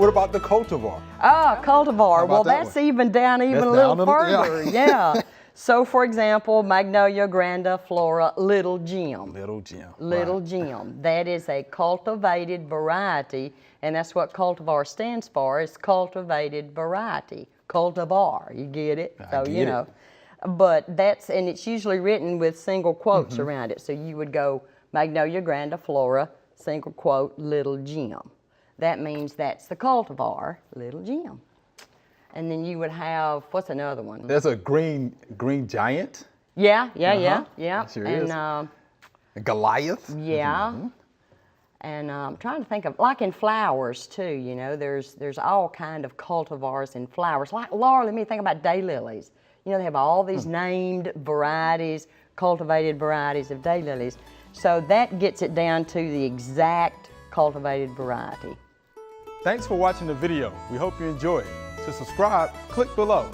what about the cultivar? Ah, cultivar. Well, that that's one? even down even That's a little down further. Yeah. So, for example, Magnolia grandiflora, Little Jim. Little Jim. Little right. Jim. That is a cultivated variety, and that's what cultivar stands for, is cultivated variety. Cultivar, you get it? I get it. But that's, and it's usually written with single quotes around it. So you would go Magnolia grandiflora, single quote, Little Jim. That means that's the cultivar, Little Jim. And then you would have, what's another one? There's a green giant. Yeah. Sure And is. Goliath. yeah. And I'm trying to think of, like in flowers too, you know, there's all kind of cultivars in flowers. Like, Laura, let me think about daylilies. You know, they have all these named varieties, cultivated varieties of daylilies. So that gets it down to the exact cultivated variety. Thanks for watching the video. We hope you enjoyed. To subscribe, click below.